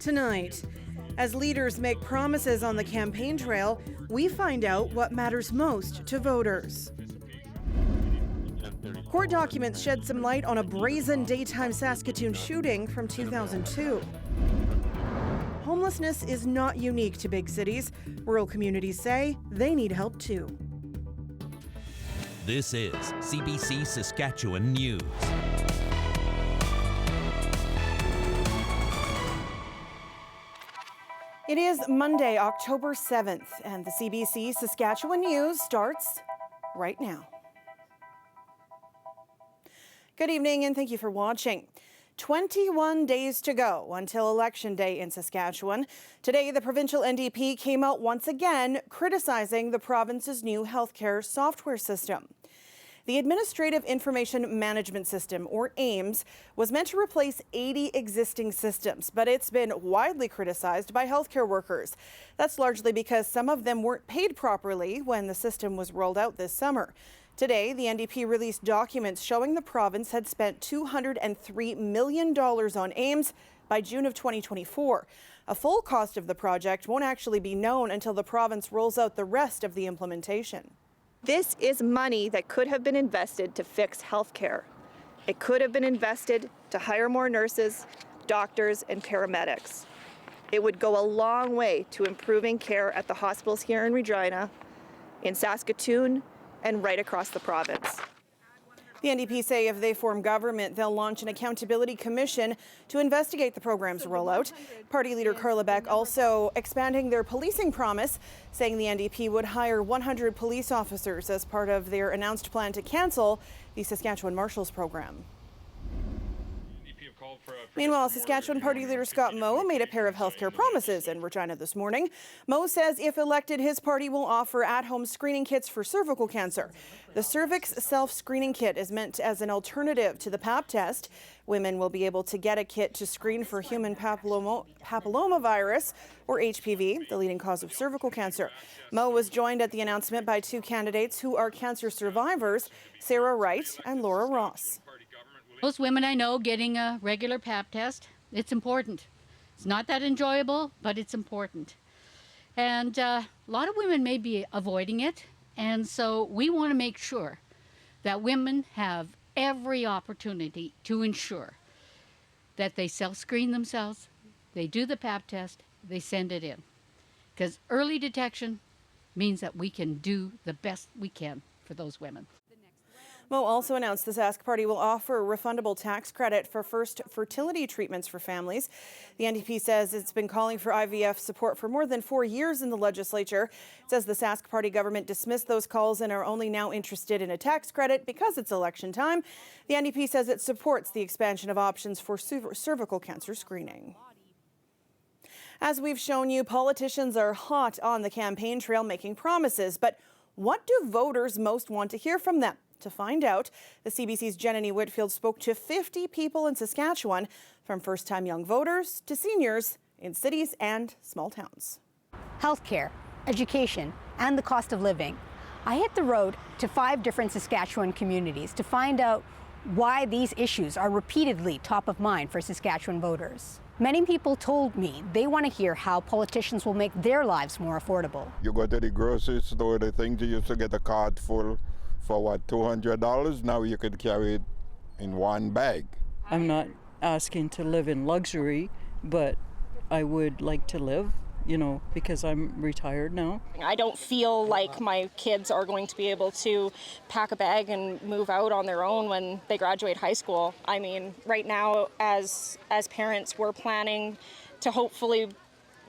Tonight, as leaders make promises on the campaign trail, we find out what matters most to voters. Court documents shed some light on a brazen daytime Saskatoon shooting from 2002. Homelessness is not unique to big cities. Rural communities say they need help too. This is CBC Saskatchewan News. It is Monday, October 7th, and the CBC Saskatchewan News starts right now. Good evening and thank you for watching. 21 days to go until Election Day in Saskatchewan. Today, the Provincial NDP came out once again criticizing the province's new healthcare software system. The Administrative Information Management System, or AIMS, was meant to replace 80 existing systems, but it's been widely criticized by healthcare workers. That's largely because some of them weren't paid properly when the system was rolled out this summer. Today, the NDP released documents showing the province had spent $203 million on AIMS by June of 2024. A full cost of the project won't actually be known until the province rolls out the rest of the implementation. This is money that could have been invested to fix healthcare. It could have been invested to hire more nurses, doctors, and paramedics. It would go a long way to improving care at the hospitals here in Regina, in Saskatoon, and right across the province. The NDP say if they form government, they'll launch an accountability commission to investigate the program's rollout. Party leader Carla Beck also expanding their policing promise, saying the NDP would hire 100 police officers as part of their announced plan to cancel the Saskatchewan Marshals program. Meanwhile, Saskatchewan Party leader Scott Moe made a pair of healthcare promises in Regina this morning. Moe says if elected, his party will offer at-home screening kits for cervical cancer. The cervix self-screening kit is meant as an alternative to the Pap test. Women will be able to get a kit to screen for human papillomavirus, or HPV, the leading cause of cervical cancer. Moe was joined at the announcement by two candidates who are cancer survivors, Sarah Wright and Laura Ross. Most women I know getting a regular Pap test, it's important. It's not that enjoyable, but it's important. And a lot of women may be avoiding it, and so we want to make sure that women have every opportunity to ensure that they self-screen themselves, they do the Pap test, they send it in. Because early detection means that we can do the best we can for those women. Moe also announced the Sask party will offer a refundable tax credit for first fertility treatments for families. The NDP says it's been calling for IVF support for more than 4 years in the legislature. It says the Sask party government dismissed those calls and are only now interested in a tax credit because it's election time. The NDP says it supports the expansion of options for cervical cancer screening. As we've shown you, politicians are hot on the campaign trail making promises, but what do voters most want to hear from them? To find out, the CBC's Jenny Whitfield spoke to 50 people in Saskatchewan, from first-time young voters to seniors in cities and small towns. Healthcare, education, and the cost of living. I hit the road to 5 different Saskatchewan communities to find out why these issues are repeatedly top of mind for Saskatchewan voters. Many people told me they want to hear how politicians will make their lives more affordable. You go to the grocery store, the things you used to get a cart full for what, $200? Now you could carry it in one bag. I'm not asking to live in luxury, but I would like to live, because I'm retired now. I don't feel like my kids are going to be able to pack a bag and move out on their own when they graduate high school. I mean, right now, as parents, we're planning to hopefully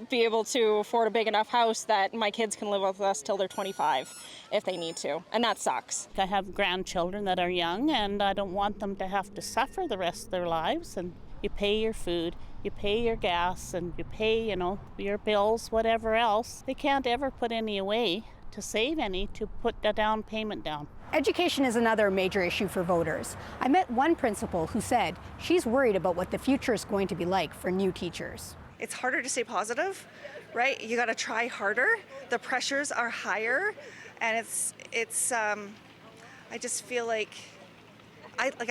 be able to afford a big enough house that my kids can live with us till they're 25 if they need to, and that sucks. I have grandchildren that are young, and I don't want them to have to suffer the rest of their lives. And you pay your food, you pay your gas, and you pay, your bills, whatever else. They can't ever put any away to save any to put a down payment down. Education is another major issue for voters. I met one principal who said she's worried about what the future is going to be like for new teachers. It's harder to stay positive, right? You got to try harder. The pressures are higher, and I just feel I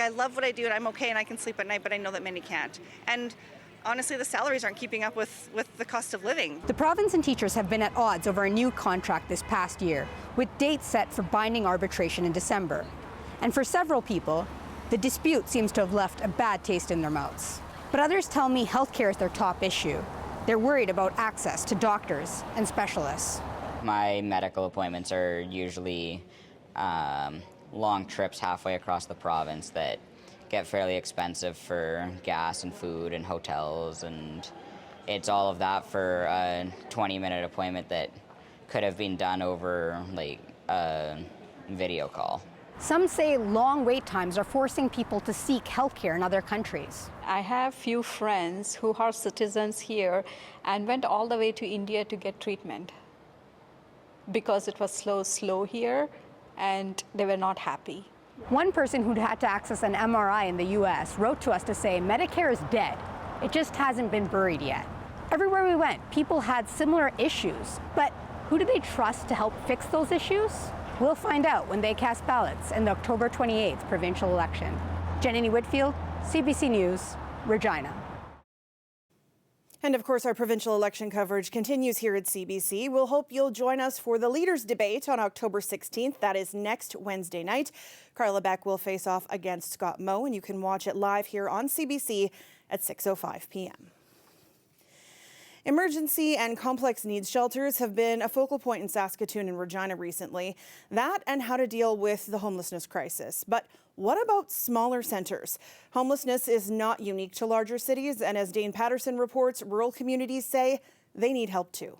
love what I do and I'm okay and I can sleep at night, but I know that many can't. And honestly, the salaries aren't keeping up with the cost of living. The province and teachers have been at odds over a new contract this past year, with dates set for binding arbitration in December. And for several people, the dispute seems to have left a bad taste in their mouths. But others tell me healthcare is their top issue. They're worried about access to doctors and specialists. My medical appointments are usually long trips halfway across the province that get fairly expensive for gas and food and hotels, and it's all of that for a 20-minute appointment that could have been done over like a video call. Some say long wait times are forcing people to seek healthcare in other countries. I have few friends who are citizens here and went all the way to India to get treatment because it was slow here and they were not happy. One person who'd had to access an MRI in the US wrote to us to say Medicare is dead. It just hasn't been buried yet. Everywhere we went, people had similar issues, but who do they trust to help fix those issues? We'll find out when they cast ballots in the October 28th provincial election. Jenny Whitfield, CBC News, Regina. And of course, our provincial election coverage continues here at CBC. We'll hope you'll join us for the Leaders Debate on October 16th. That is next Wednesday night. Carla Beck will face off against Scott Moe, and you can watch it live here on CBC at 6:05 p.m. Emergency and complex needs shelters have been a focal point in Saskatoon and Regina recently. That and how to deal with the homelessness crisis. But what about smaller centres? Homelessness is not unique to larger cities, and as Dane Patterson reports, rural communities say they need help too.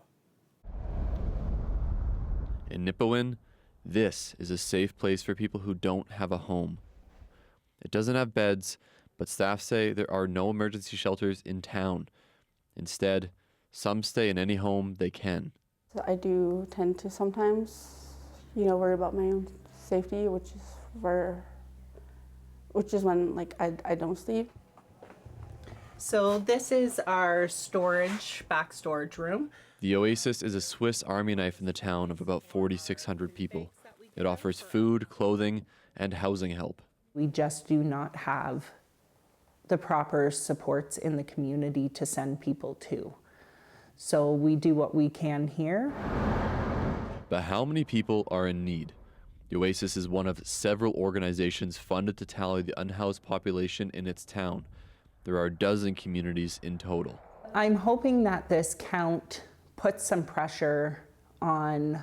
In Nipawin, this is a safe place for people who don't have a home. It doesn't have beds, but staff say there are no emergency shelters in town. Instead, some stay in any home they can. I do tend to sometimes, worry about my own safety, which is when I don't sleep. So this is our back storage room. The Oasis is a Swiss Army knife in the town of about 4,600 people. It offers food, clothing, and housing help. We just do not have the proper supports in the community to send people to. So we do what we can here. But how many people are in need? The Oasis is one of several organizations funded to tally the unhoused population in its town. There are a dozen communities in total. I'm hoping that this count puts some pressure on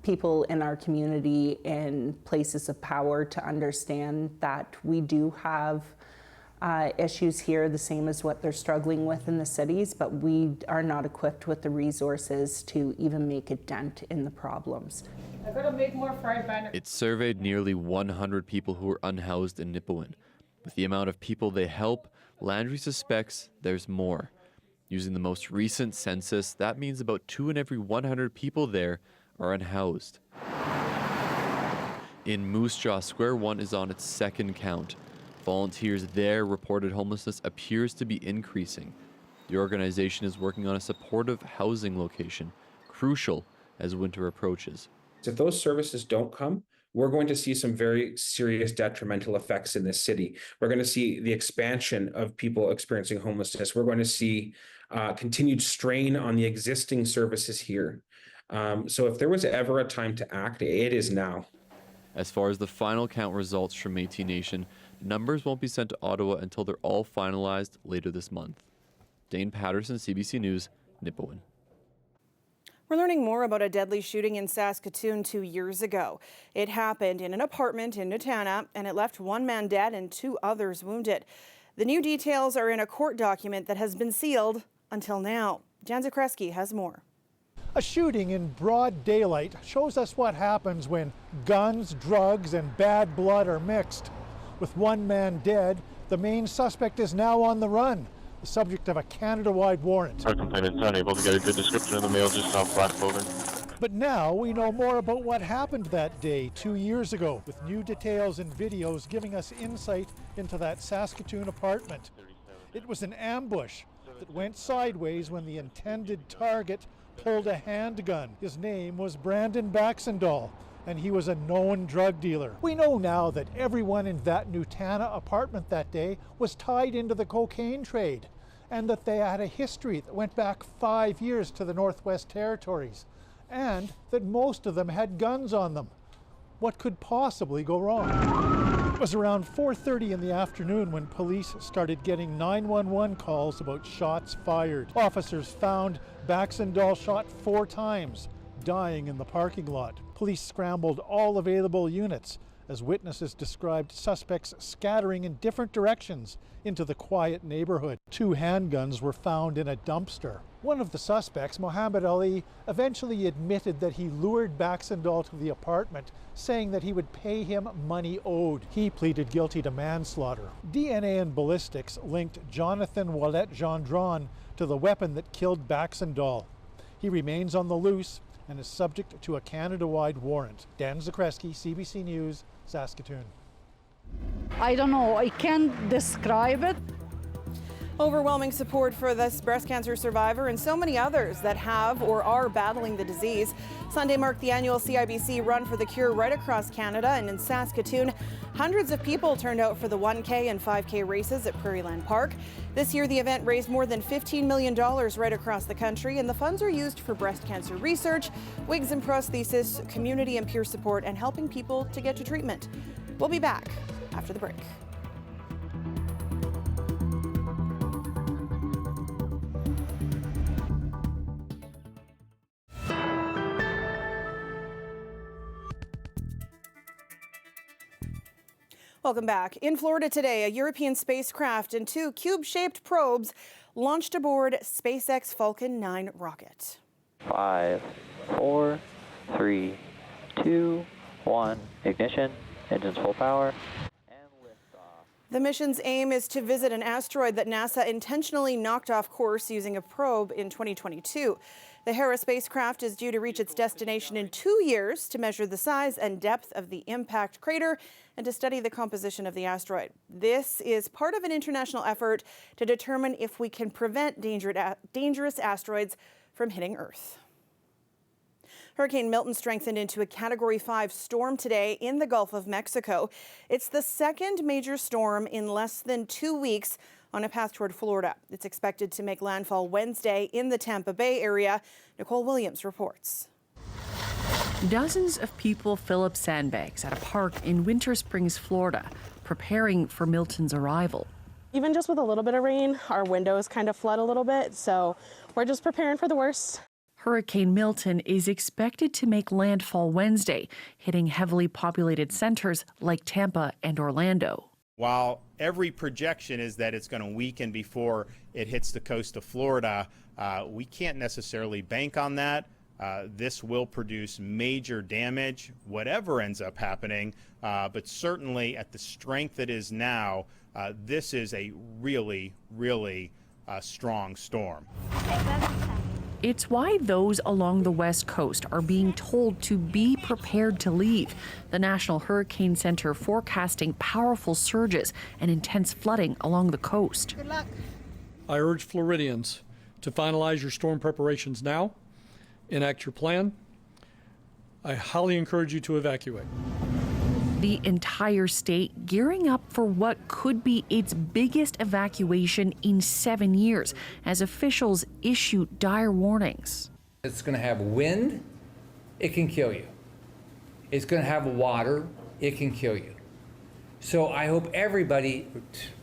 people in our community in places of power to understand that we do have issues here, the same as what they're struggling with in the cities, but we are not equipped with the resources to even make a dent in the problems. I gotta make more fried banners. It surveyed nearly 100 people who were unhoused in Nipawin. With the amount of people they help, Landry suspects there's more. Using the most recent census, that means about 2 in every 100 people there are unhoused. In Moose Jaw, Square One is on its second count. Volunteers there reported homelessness appears to be increasing. The organization is working on a supportive housing location, crucial as winter approaches. If those services don't come, we're going to see some very serious detrimental effects in this city. We're going to see the expansion of people experiencing homelessness. We're going to see continued strain on the existing services here. So if there was ever a time to act, it is now. As far as the final count results from Métis Nation, numbers won't be sent to Ottawa until they're all finalized later this month. Dane Patterson, CBC News, Nipawin. We're learning more about a deadly shooting in Saskatoon 2 years ago. It happened in an apartment in Nutana, and it left one man dead and 2 others wounded. The new details are in a court document that has been sealed until now. Jan Zakreski has more. A shooting in broad daylight shows us what happens when guns, drugs, and bad blood are mixed. With one man dead, the main suspect is now on the run, the subject of a Canada-wide warrant. Our complainant's unable to get a good description of the male just off black clothing. But now we know more about what happened that day 2 years ago, with new details and videos giving us insight into that Saskatoon apartment. It was an ambush that went sideways when the intended target pulled a handgun. His name was Brandon Baxendall, and he was a known drug dealer. We know now that everyone in that Nutana apartment that day was tied into the cocaine trade, and that they had a history that went back 5 years to the Northwest Territories, and that most of them had guns on them. What could possibly go wrong? It was around 4:30 in the afternoon when police started getting 911 calls about shots fired. Officers found Baxendale shot 4 times, dying in the parking lot. Police scrambled all available units as witnesses described suspects scattering in different directions into the quiet neighborhood. 2 handguns were found in a dumpster. One of the suspects, Mohammed Ali, eventually admitted that he lured Baxendale to the apartment, saying that he would pay him money owed. He pleaded guilty to manslaughter. DNA and ballistics linked Jonathan Wallet Gendron to the weapon that killed Baxendale. He remains on the loose and is subject to a Canada-wide warrant. Dan Zakreski, CBC News, Saskatoon. I don't know, I can't describe it. Overwhelming support for this breast cancer survivor and so many others that have or are battling the disease. Sunday marked the annual CIBC Run for the Cure right across Canada, and in Saskatoon, hundreds of people turned out for the 1K and 5K races at Prairieland Park. This year, the event raised more than $15 million right across the country, and the funds are used for breast cancer research, wigs and prosthesis, community and peer support, and helping people to get to treatment. We'll be back after the break. Welcome back. In Florida today, a European spacecraft and 2 cube-shaped probes launched aboard SpaceX Falcon 9 rocket. 5, 4, 3, 2, 1, ignition, engines full power, and liftoff. The mission's aim is to visit an asteroid that NASA intentionally knocked off course using a probe in 2022. The Hera spacecraft is due to reach its destination in 2 years to measure the size and depth of the impact crater and to study the composition of the asteroid. This is part of an international effort to determine if we can prevent dangerous asteroids from hitting Earth. Hurricane Milton strengthened into a Category 5 storm today in the Gulf of Mexico. It's the second major storm in less than 2 weeks on a path toward Florida. It's expected to make landfall Wednesday in the Tampa Bay area. Nicole Williams reports. Dozens of people fill up sandbags at a park in Winter Springs, Florida, preparing for Milton's arrival. Even just with a little bit of rain, our windows kind of flood a little bit, so we're just preparing for the worst. Hurricane Milton is expected to make landfall Wednesday, hitting heavily populated centers like Tampa and Orlando. While every projection is that it's going to weaken before it hits the coast of Florida, we can't necessarily bank on that. This will produce major damage, whatever ends up happening, but certainly at the strength it is now, this is a really, really strong storm. It's why those along the West Coast are being told to be prepared to leave. The National Hurricane Center forecasting powerful surges and intense flooding along the coast. Good luck. I urge Floridians to finalize your storm preparations now, enact your plan. I highly encourage you to evacuate. The entire state gearing up for what could be its biggest evacuation in 7 years as officials issue dire warnings. It's going to have wind, it can kill you. It's going to have water, it can kill you. So I hope everybody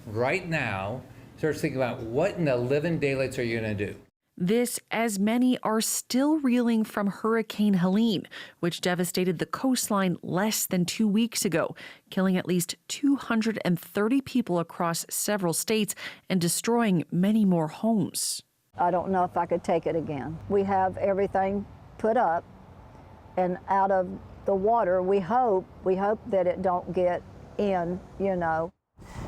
right now starts thinking about what in the living daylights are you going to do? This, as many are still reeling from Hurricane Helene, which devastated the coastline less than 2 weeks ago, killing at least 230 people across several states and destroying many more homes. I don't know if I could take it again. We have everything put up and out of the water. We hope that it don't get in, you know.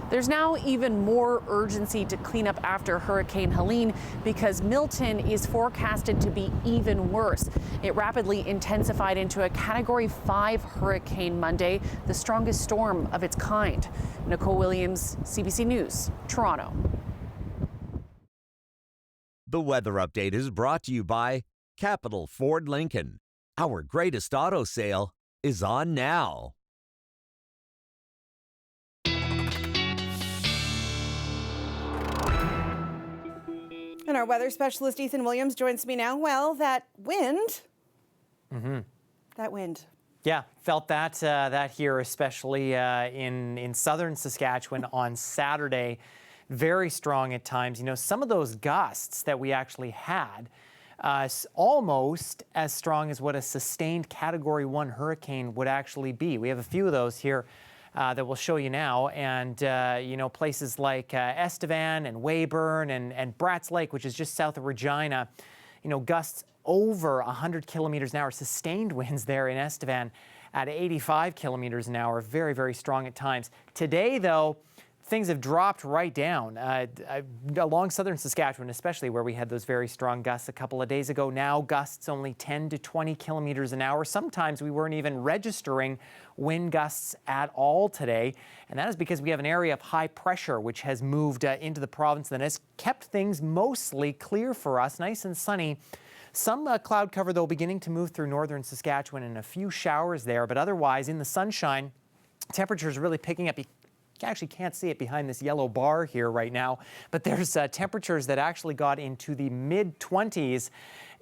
There's now even more urgency to clean up after Hurricane Helene because Milton is forecasted to be even worse. It rapidly intensified into a Category 5 hurricane Monday, the strongest storm of its kind. Nicole Williams, CBC News, Toronto. The weather update is brought to you by Capital Ford Lincoln. Our greatest auto sale is on now. And our weather specialist, Ethan Williams, joins me now. Well, that wind. That wind. Yeah, felt that here, especially in southern Saskatchewan on Saturday. Very strong at times. You know, some of those gusts that we actually had, almost as strong as what a sustained Category 1 hurricane would actually be. We have a few of those here that we'll show you now. And, you know, places like Estevan and Weyburn and Bratts Lake, which is just south of Regina, you know, gusts over 100 kilometers an hour, sustained winds there in Estevan at 85 kilometers an hour, very, very strong at times. Today, though, things have dropped right down along southern Saskatchewan, especially where we had those very strong gusts a couple of days ago. Now gusts only 10 to 20 kilometers an hour. Sometimes we weren't even registering wind gusts at all today. And that is because we have an area of high pressure which has moved into the province and has kept things mostly clear for us, nice and sunny. Some cloud cover, though, beginning to move through northern Saskatchewan and a few showers there. But otherwise, in the sunshine, temperatures really picking up. You actually can't see it behind this yellow bar here right now, but there's temperatures that actually got into the mid-20s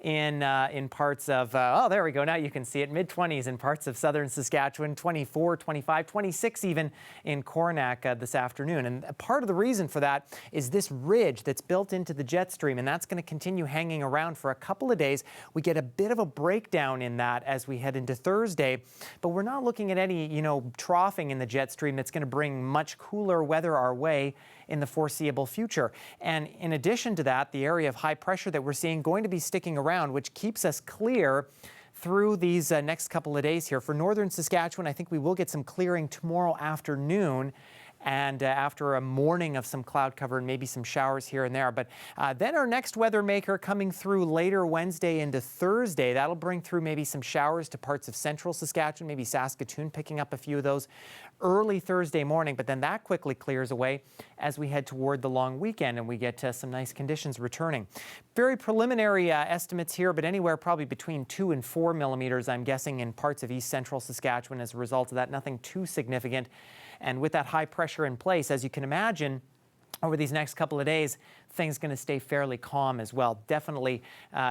in parts of, oh, there we go. Now you can see it, mid-20s in parts of southern Saskatchewan, 24, 25, 26 even in Coronach this afternoon. And part of the reason for that is this ridge that's built into the jet stream, and that's going to continue hanging around for a couple of days. We get a bit of a breakdown in that as we head into Thursday, but we're not looking at any, you know, troughing in the jet stream that's going to bring much cooler weather our way in the foreseeable future. And in addition to that, the area of high pressure that we're seeing going to be sticking around, which keeps us clear through these next couple of days here. For northern Saskatchewan, I think we will get some clearing tomorrow afternoon, and after a morning of some cloud cover and maybe some showers here and there. But then our next weather maker coming through later Wednesday into Thursday, that'll bring through maybe some showers to parts of central Saskatchewan, maybe Saskatoon picking up a few of those early Thursday morning. But then that quickly clears away as we head toward the long weekend and we get some nice conditions returning. Very preliminary estimates here, but anywhere probably between 2 and 4 millimeters, I'm guessing, in parts of east central Saskatchewan as a result of that. Nothing too significant. And with that high pressure in place, as you can imagine, over these next couple of days, things going to stay fairly calm as well. Definitely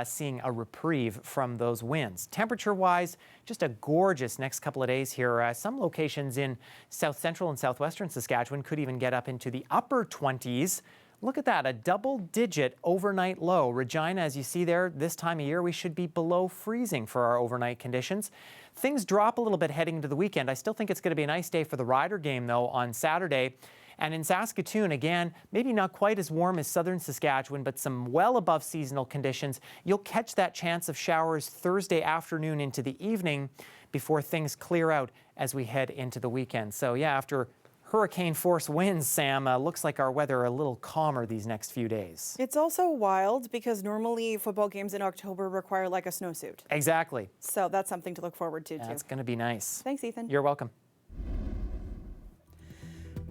seeing a reprieve from those winds. Temperature-wise, just a gorgeous next couple of days here. Some locations in south central and southwestern Saskatchewan could even get up into the upper 20s. Look at that, a double-digit overnight low. Regina, as you see there, this time of year, we should be below freezing for our overnight conditions. Things drop a little bit heading into the weekend. I still think it's going to be a nice day for the Rider game, though, on Saturday. And in Saskatoon, again, maybe not quite as warm as southern Saskatchewan, but some well above seasonal conditions. You'll catch that chance of showers Thursday afternoon into the evening before things clear out as we head into the weekend. So, yeah, after hurricane force winds, Sam, looks like our weather a little calmer these next few days. It's also wild because normally football games in October require like a snowsuit. Exactly. So that's something to look forward to, too. That's going to be nice. Thanks, Ethan. You're welcome.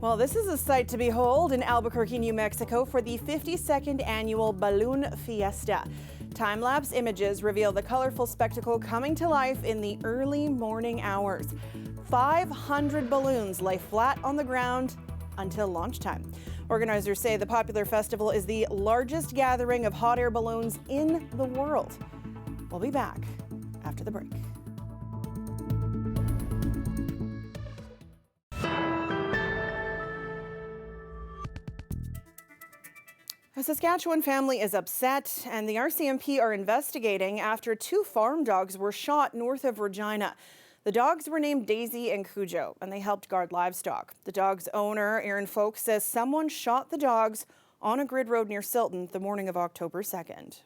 Well, this is a sight to behold in Albuquerque, New Mexico for the 52nd annual Balloon Fiesta. Time-lapse images reveal the colorful spectacle coming to life in the early morning hours. 500 balloons lay flat on the ground until launch time. Organizers say the popular festival is the largest gathering of hot air balloons in the world. We'll be back after the break. A Saskatchewan family is upset, and the RCMP are investigating after 2 farm dogs were shot north of Regina. The dogs were named Daisy and Cujo, and they helped guard livestock. The dog's owner, Aaron Folk, says someone shot the dogs on a grid road near Silton the morning of October 2nd.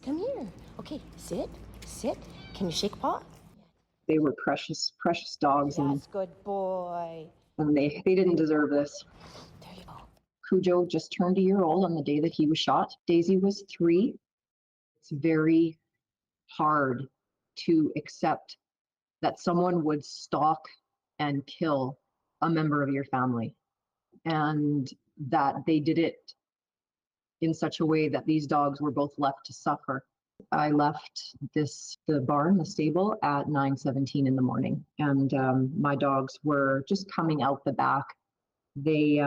Come here. Okay, sit, sit. Can you shake paw? They were precious, precious dogs. Yes, good boy. And they didn't deserve this. There you go. Cujo just turned a year old on the day that he was shot. Daisy was 3. It's very hard to accept that someone would stalk and kill a member of your family, and that they did it in such a way that these dogs were both left to suffer. I left the barn, the stable, at 9:17 in the morning, and my dogs were just coming out the back They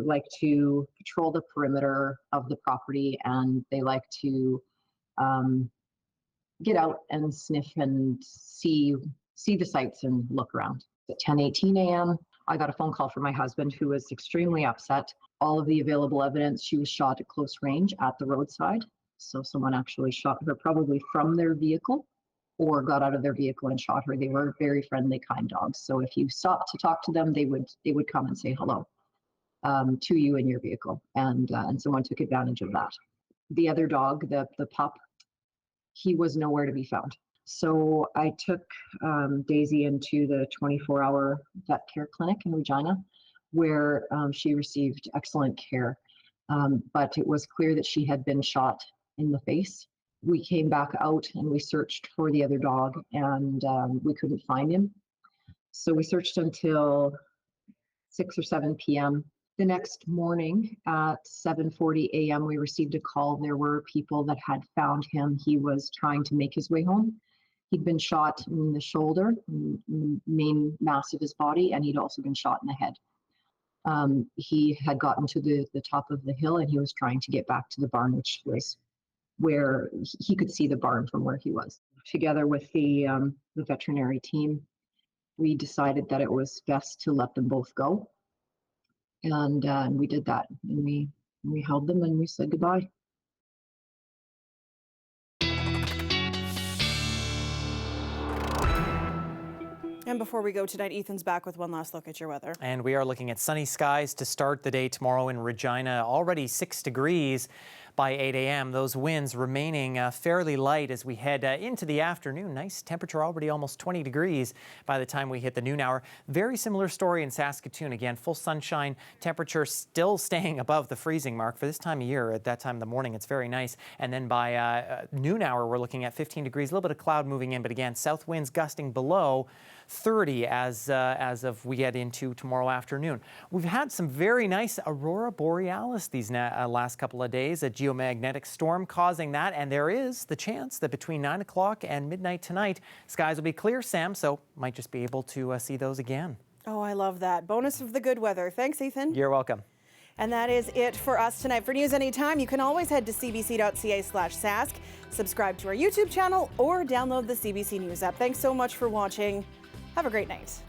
like to patrol the perimeter of the property, and they like to get out and sniff and see the sights and look around. At 10:18 a.m., I got a phone call from my husband, who was extremely upset. All of the available evidence, she was shot at close range at the roadside. So someone actually shot her, probably from their vehicle, or got out of their vehicle and shot her. They were very friendly, kind dogs. So if you stopped to talk to them, they would come and say hello to you in your vehicle, and someone took advantage of that. The other dog, the pup, he was nowhere to be found. So I took Daisy into the 24-hour vet care clinic in Regina, where she received excellent care. But it was clear that she had been shot in the face. We came back out and we searched for the other dog, and we couldn't find him. So we searched until 6 or 7 p.m. The next morning at 7:40 a.m., we received a call. There were people that had found him. He was trying to make his way home. He'd been shot in the shoulder, in the main mass of his body, and he'd also been shot in the head. He had gotten to the top of the hill, and he was trying to get back to the barn, which was where he could see the barn from where he was. Together with the veterinary team, we decided that it was best to let them both go. And we did that, and we held them and we said goodbye. And before we go tonight, Ethan's back with one last look at your weather. And we are looking at sunny skies to start the day tomorrow in Regina. Already 6 degrees by 8 a.m. Those winds remaining fairly light as we head into the afternoon. Nice temperature, already almost 20 degrees by the time we hit the noon hour. Very similar story in Saskatoon. Again, full sunshine, temperature still staying above the freezing mark for this time of year. At that time of the morning, it's very nice. And then by noon hour, we're looking at 15 degrees, a little bit of cloud moving in, but again, south winds gusting below 30 as of we get into tomorrow afternoon. We've had some very nice aurora borealis these last couple of days, a geomagnetic storm causing that, and there is the chance that between 9 o'clock and midnight tonight, skies will be clear, Sam, so might just be able to see those again. Oh, I love that. Bonus of the good weather. Thanks, Ethan. You're welcome. And that is it for us tonight. For news anytime, you can always head to cbc.ca/Sask, subscribe to our YouTube channel, or download the CBC News app. Thanks so much for watching. Have a great night.